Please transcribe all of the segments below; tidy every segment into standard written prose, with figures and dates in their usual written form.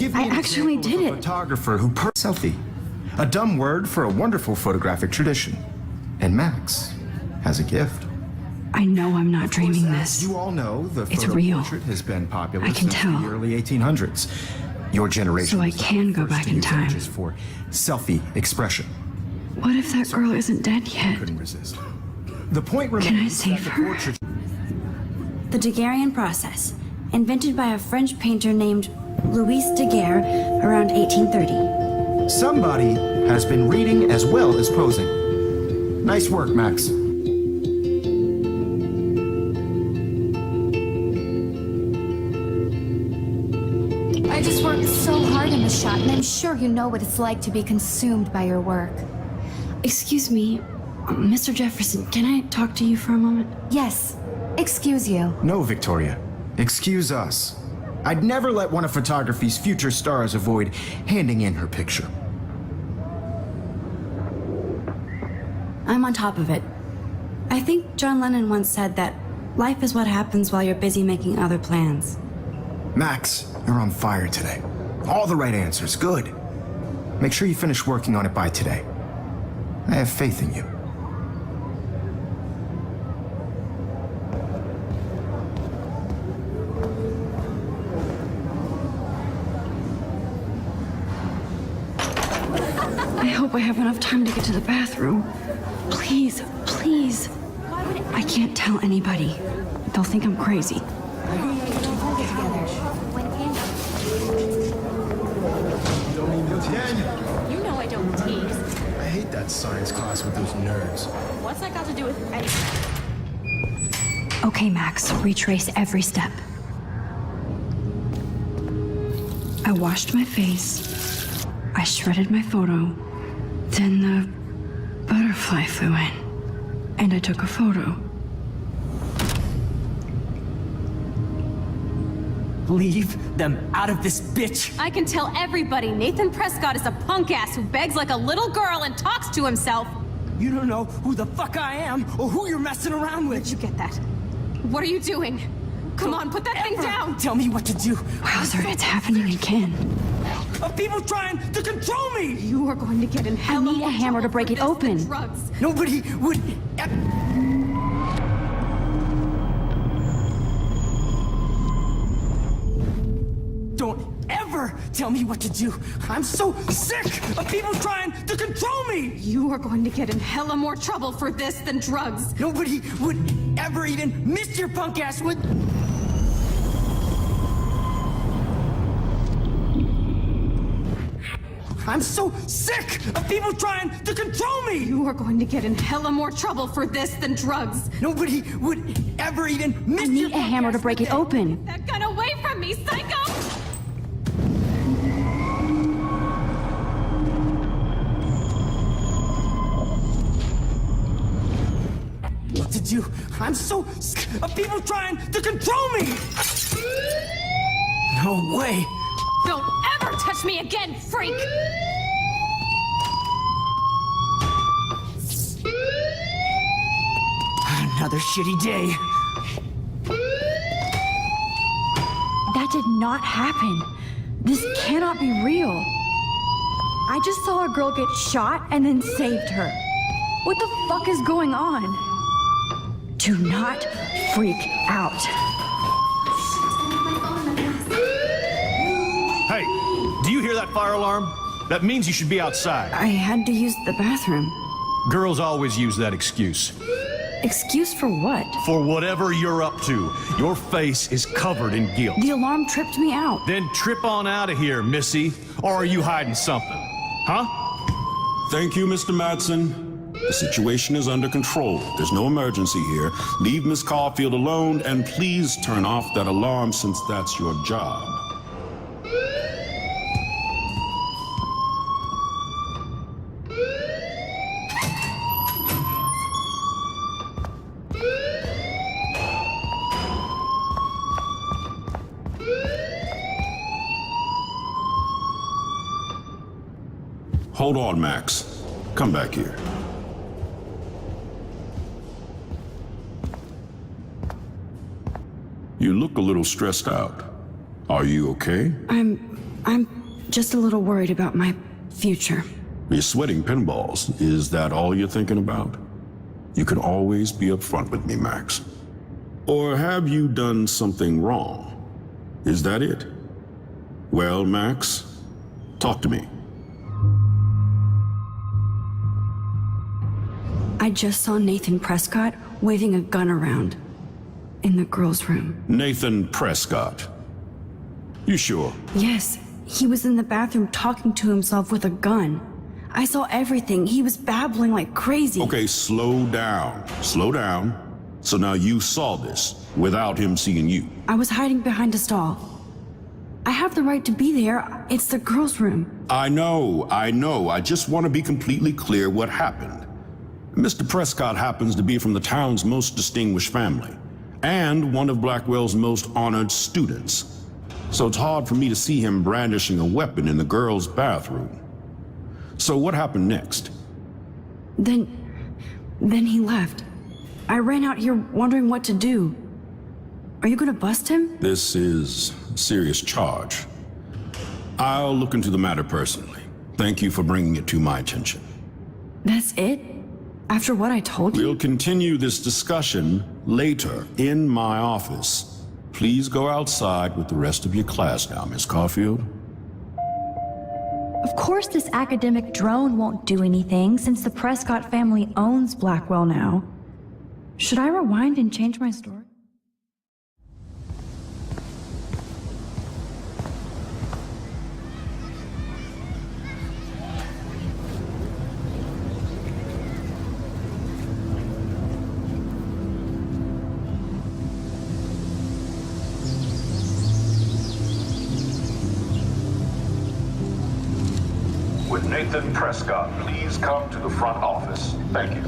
Give me I actually did a it. photographer who selfie. A dumb word for a wonderful photographic tradition. And Max has a gift. I know I'm not dreaming As this. you all know, the It's photo real. portrait has been popular I can since tell. the early 1800s. Your generation So I was the can go first back to in use time. images for selfie expression. What if that girl isn't dead yet? Couldn't resist. The point Can I remains that save the her? portrait The Daguerrean process, invented by a French painter named Louis Daguerre around 1830. somebody has been reading as well as posing. Nice work, Max. I just worked so hard in the shot, and I'm sure you know what it's like to be consumed by your work. Excuse me, Mr. Jefferson, can I talk to you for a moment? Yes, excuse you. No, Victoria. Excuse us. I'd never let one of photography's future stars avoid handing in her picture. I'm on top of it. I think John Lennon once said that life is what happens while you're busy making other plans. Max, you're on fire today. All the right answers. Good. Make sure you finish working on it by today. I have faith in you. I hope I have enough time to get to the bathroom. Please, please. I can't tell anybody. They'll think I'm crazy. You know I don't tease. I hate that science class with those nerds. What's that got to do with anything? Okay, Max, retrace every step. I washed my face. I shredded my photo. Then the butterfly flew in. And I took a photo. Leave them out of this bitch! I can tell everybody Nathan Prescott is a punk ass who begs like a little girl and talks to himself. You don't know who the fuck I am or who you're messing around with! Where'd you get that? What are you doing? Come on, put that thing Ever down! Tell me what to do! Wowzer, it's happening again. Of people trying to control me! You are going to get in hell. need a hammer to break it open. Drugs. Nobody would... Don't ever tell me what to do! I'm so sick of people trying to control me! You are going to get in hella more trouble for this than drugs. Nobody would ever even miss your punk ass with... I'm so sick of people trying to control me! You are going to get in hella more trouble for this than drugs. Nobody would ever even miss I your need a punk hammer ass to break with it open. That gun away from me, psycho! What to do? I'm so sick of people trying to control me! No way! Don't ever touch me again, freak! Another shitty day. That did not happen. This cannot be real. I just saw a girl get shot and then saved her. What the fuck is going on? Do not freak out. Hey, do you hear that fire alarm? That means you should be outside. I had to use the bathroom. Girls always use that excuse. Excuse for what? For whatever you're up to, your face is covered in guilt. The alarm tripped me out. Then trip on out of here, Missy. Or are you hiding something? Huh? Thank you, Mr. Madsen. The situation is under control. There's no emergency here. Leave Miss Caulfield alone, and please turn off that alarm since that's your job. Hold on, Max. Come back here. You look a little stressed out. Are you okay? I'm I'm just a little worried about my future. You're sweating pinballs. Is that all you're thinking about? You can always be upfront with me, Max. Or have you done something wrong? Is that it? Well, Max, talk to me. I just saw Nathan Prescott waving a gun around in the girls' room. Nathan Prescott. You sure? Yes, he was in the bathroom talking to himself with a gun. I saw everything. He was babbling like crazy. Okay, slow down. Slow down. So now you saw this without him seeing you. I was hiding behind a stall. I have the right to be there. It's the girls' room. I know. I just want to be completely clear what happened. Mr. Prescott happens to be from the town's most distinguished family, and one of Blackwell's most honored students. So it's hard for me to see him brandishing a weapon in the girls' bathroom. So what happened next? Then he left. I ran out here wondering what to do. Are you gonna bust him? This is a serious charge. I'll look into the matter personally. Thank you for bringing it to my attention. That's it? After what I told you? We'll continue this discussion later in my office. Please go outside with the rest of your class now, Miss Caulfield. Of course this academic drone won't do anything since the Prescott family owns Blackwell now. Should I rewind and change my story? With Nathan Prescott, please come to the front office. Thank you.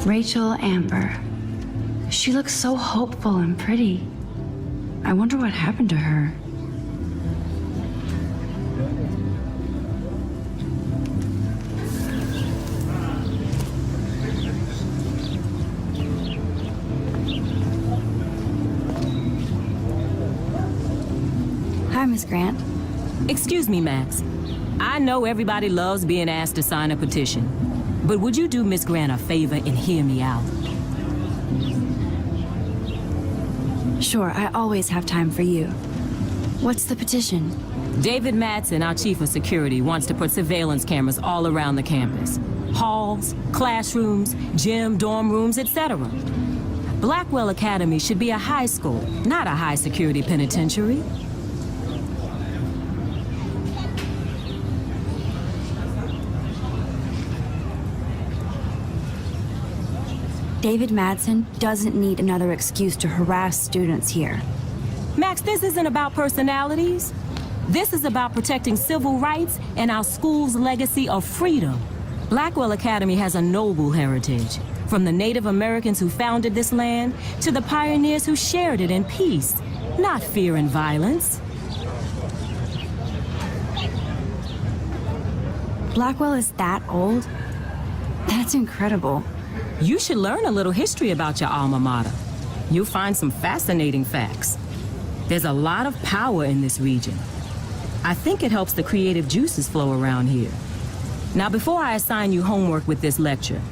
Rachel Amber. She looks so hopeful and pretty. I wonder what happened to her. Hi, Miss Grant. Excuse me, Max. I know everybody loves being asked to sign a petition, but would you do Miss Grant a favor and hear me out? Sure, I always have time for you. What's the petition? David Madsen, our chief of security, wants to put surveillance cameras all around the campus. Halls, classrooms, gym, dorm rooms, etc. Blackwell Academy should be a high school, not a high-security penitentiary. David Madsen doesn't need another excuse to harass students here. Max, this isn't about personalities. This is about protecting civil rights and our school's legacy of freedom. Blackwell Academy has a noble heritage, from the Native Americans who founded this land to the pioneers who shared it in peace, not fear and violence. Blackwell is that old? That's incredible. You should learn a little history about your alma mater. You'll find some fascinating facts. There's a lot of power in this region. I think it helps the creative juices flow around here. Now, before I assign you homework with this lecture,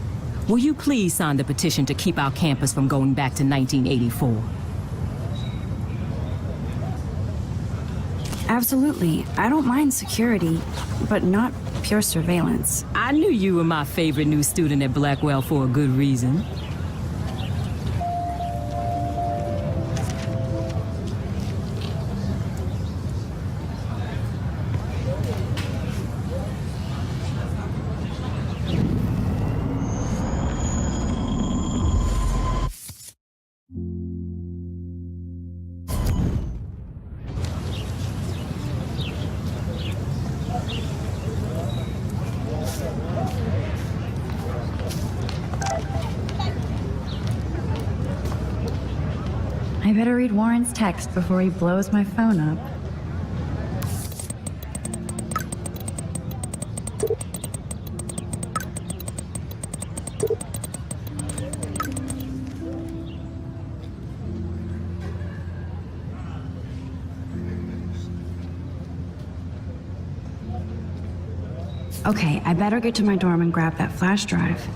will you please sign the petition to keep our campus from going back to 1984? Absolutely. I don't mind security, but not pure surveillance. I knew you were my favorite new student at Blackwell for a good reason. I better read Warren's text before he blows my phone up. Okay, I better get to my dorm and grab that flash drive.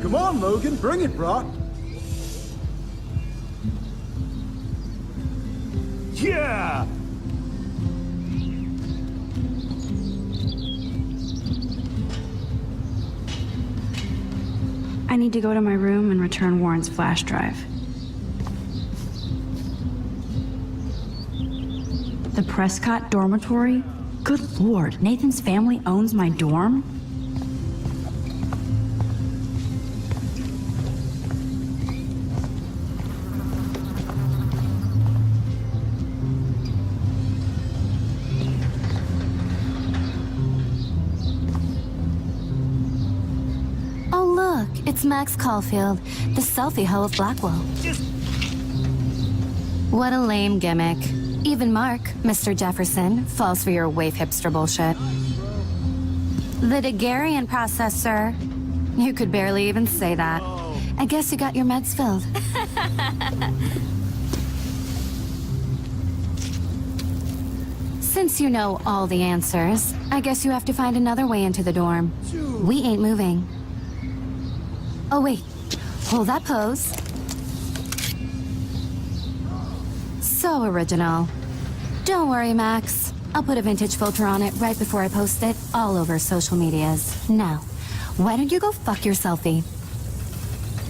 Come on, Logan, bring it, brah. Yeah! I need to go to my room and return Warren's flash drive. The Prescott dormitory? Good lord, Nathan's family owns my dorm? Oh, look, it's Max Caulfield, the selfie hoe of Blackwell. What a lame gimmick. Even Mark, Mr. Jefferson, falls for your wave hipster bullshit. The Daguerrean process, sir. You could barely even say that. I guess you got your meds filled. Since you know all the answers, I guess you have to find another way into the dorm. We ain't moving. Oh, wait. Hold that pose. So original. Don't worry, Max. I'll put a vintage filter on it right before I post it all over social medias. Now, why don't you go fuck your selfie?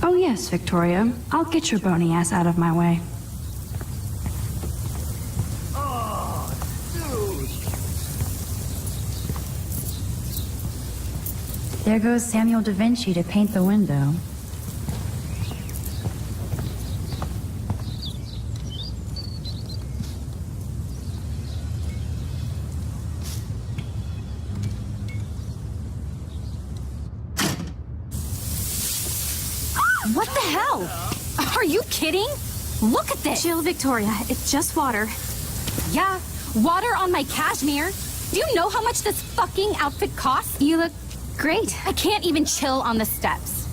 Oh yes, Victoria. I'll get your bony ass out of my way. There goes Samuel da Vinci to paint the window. What the hell? Are you kidding? Look at this. Chill, Victoria. It's just water. Yeah, water on my cashmere. Do you know how much this fucking outfit costs? You look great. I can't even chill on the steps.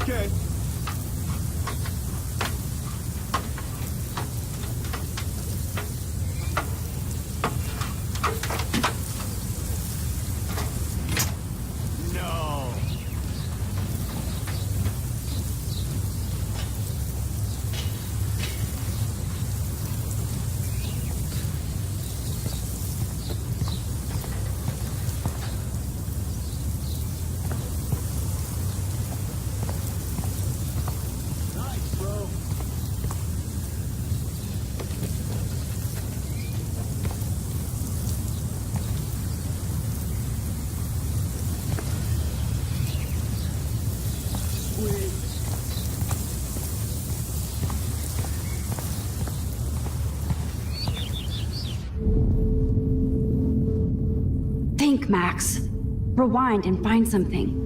Okay. No. Nice, bro. Sweet. Think, Max. Rewind and find something.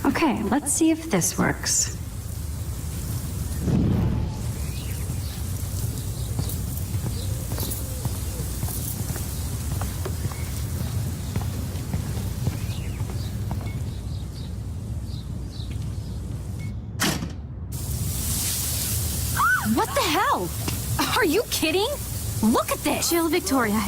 Okay, let's see if this works. What the hell? Are you kidding? Look at this! Chill, Victoria.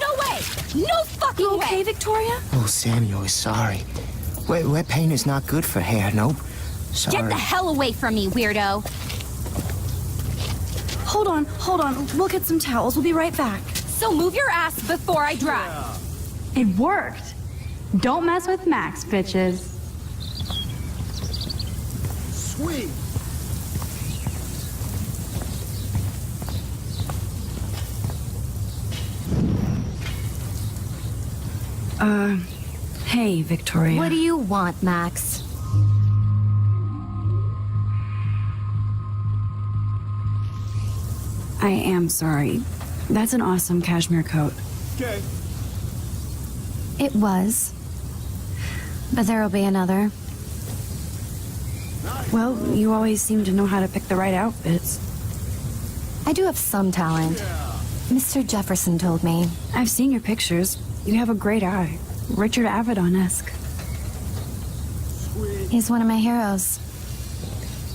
No way! No fucking You way! okay, Victoria? Oh, Samuel is sorry. Wet paint is not good for hair, nope. Sorry. Get the hell away from me, weirdo! Hold on. We'll get some towels. We'll be right back. So move your ass before I drive. It worked. Don't mess with Max, bitches. Sweet. Hey, Victoria. What do you want, Max? I am sorry. That's an awesome cashmere coat. Okay. It was. But there'll be another. Well, you always seem to know how to pick the right outfits. I do have some talent. Mr. Jefferson told me. I've seen your pictures. You have a great eye. Richard Avedon-esque. He's one of my heroes.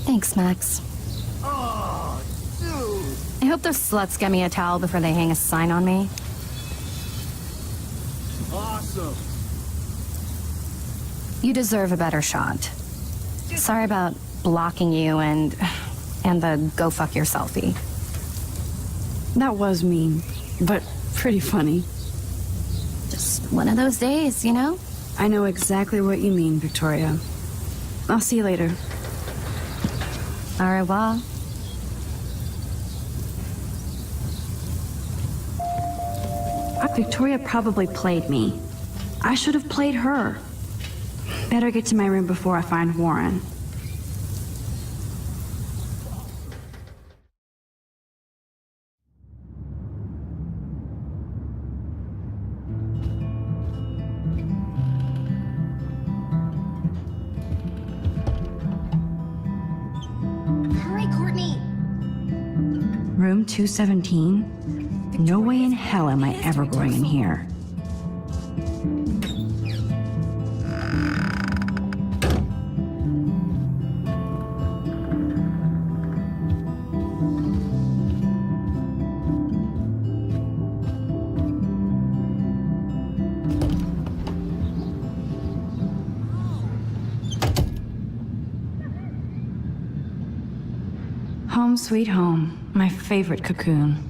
Thanks, Max. Oh, dude. I hope those sluts get me a towel before they hang a sign on me. Awesome. You deserve a better shot. Sorry about blocking you and the go fuck your selfie. That was mean, but pretty funny. Just one of those days, you know? I know exactly what you mean, Victoria. I'll see you later. Au revoir. Victoria probably played me. I should have played her. Better get to my room before I find Warren. Hurry, Courtney! Room 217? No way in hell am I ever going in here. Home sweet home, my favorite cocoon.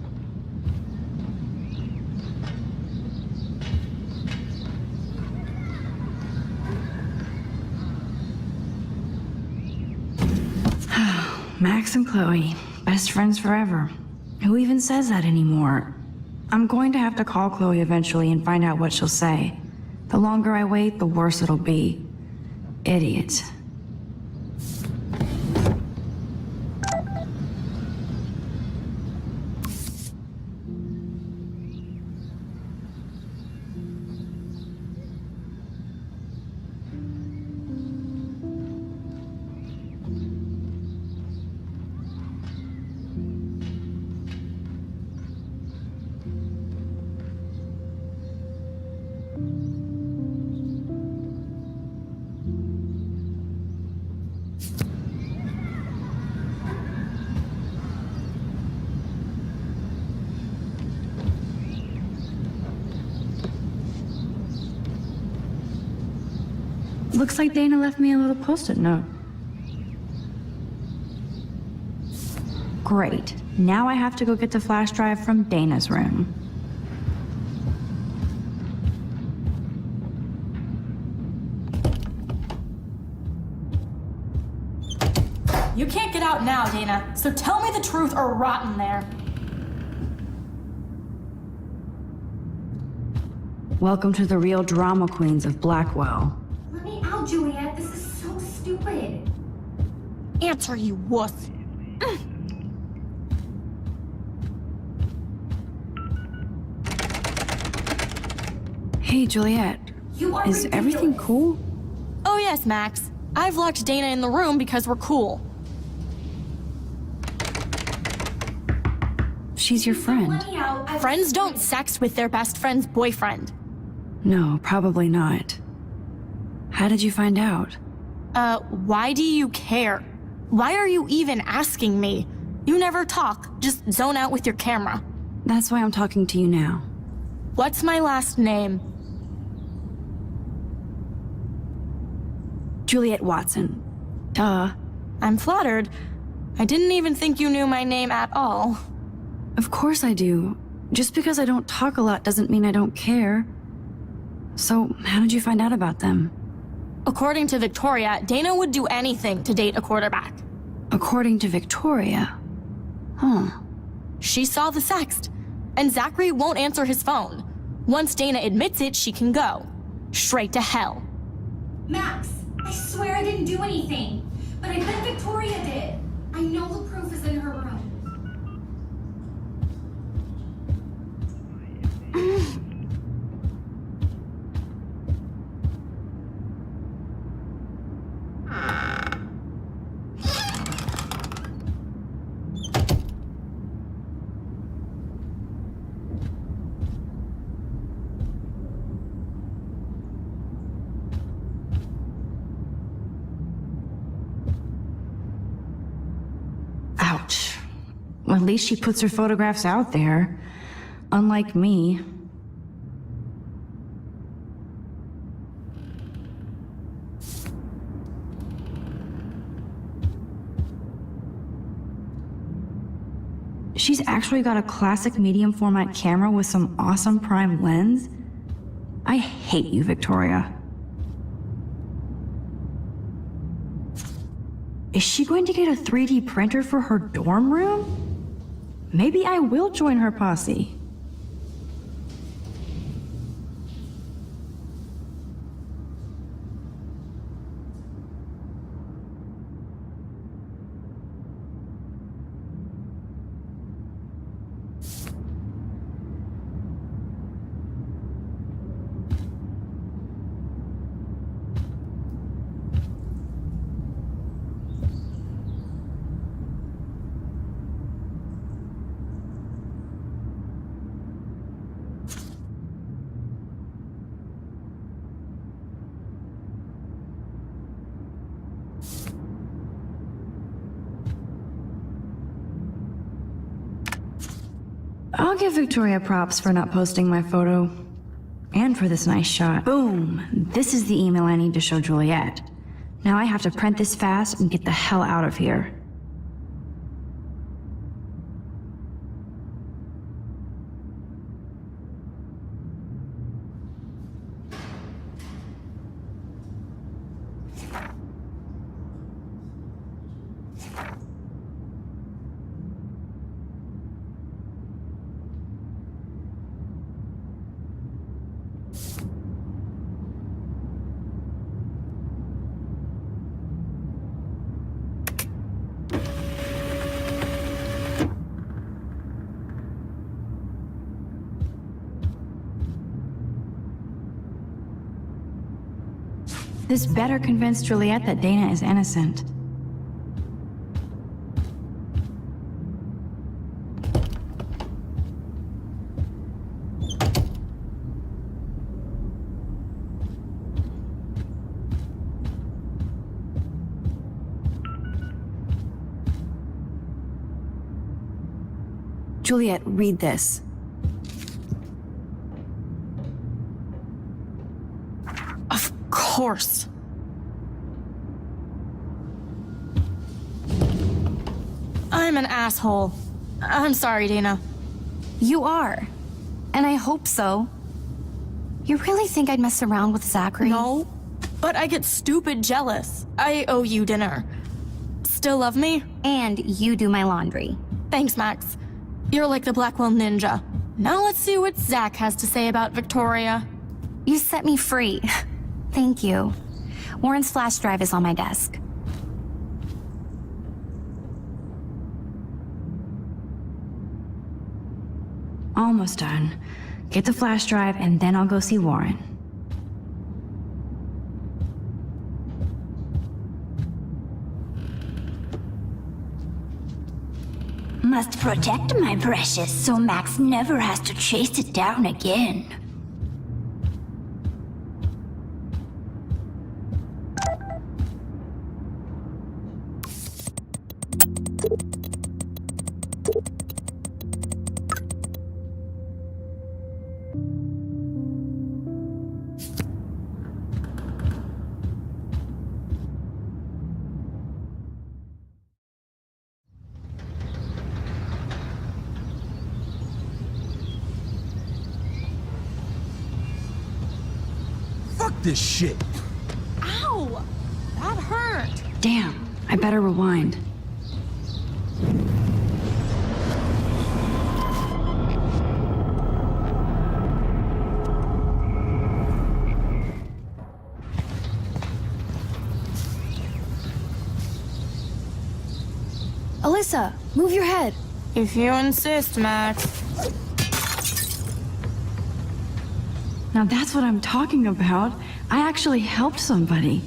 Max and Chloe, best friends forever. Who even says that anymore? I'm going to have to call Chloe eventually and find out what she'll say. The longer I wait, the worse it'll be. Idiot. Looks like Dana left me a little post-it note. Great. Now I have to go get the flash drive from Dana's room. You can't get out now, Dana, so tell me the truth or rot in there. Welcome to the real drama queens of Blackwell. Let me out, Juliet. This is so stupid. Answer, you wuss. Hey, Juliet. Is everything cool? Oh yes, Max. I've locked Dana in the room because we're cool. She's your friend. Friends don't sex with their best friend's boyfriend. No, probably not. How did you find out? Why do you care? Why are you even asking me? You never talk, just zone out with your camera. That's why I'm talking to you now. What's my last name? Juliet Watson. Duh. I'm flattered. I didn't even think you knew my name at all. Of course I do. Just because I don't talk a lot doesn't mean I don't care. So, how did you find out about them? According to Victoria, Dana would do anything to date a quarterback. According to Victoria? Huh. She saw the sext, and Zachary won't answer his phone. Once Dana admits it, she can go. Straight to hell. Max, I swear I didn't do anything. But I bet Victoria did. I know the proof is in her room. Ouch. Well, at least she puts her photographs out there. Unlike me. She's actually got a classic medium format camera with some awesome prime lens. I hate you, Victoria. Is she going to get a 3D printer for her dorm room? Maybe I will join her posse. I'll give Victoria props for not posting my photo. And for this nice shot. Boom! This is the email I need to show Juliet. Now I have to print this fast and get the hell out of here. This better convince Juliet that Dana is innocent. Juliet, read this. Of course. I'm an asshole. I'm sorry, Dana. You are. And I hope so. You really think I'd mess around with Zachary? No, but I get stupid jealous. I owe you dinner. Still love me? And you do my laundry. Thanks, Max. You're like the Blackwell Ninja. Now let's see what Zach has to say about Victoria. You set me free. Thank you. Warren's flash drive is on my desk. Almost done. Get the flash drive and then I'll go see Warren. Must protect my precious so Max never has to chase it down again. Fuck this shit. Ow! That hurt. Damn, I better rewind. Alyssa, move your head. If you insist, Max. Now that's what I'm talking about. I actually helped somebody.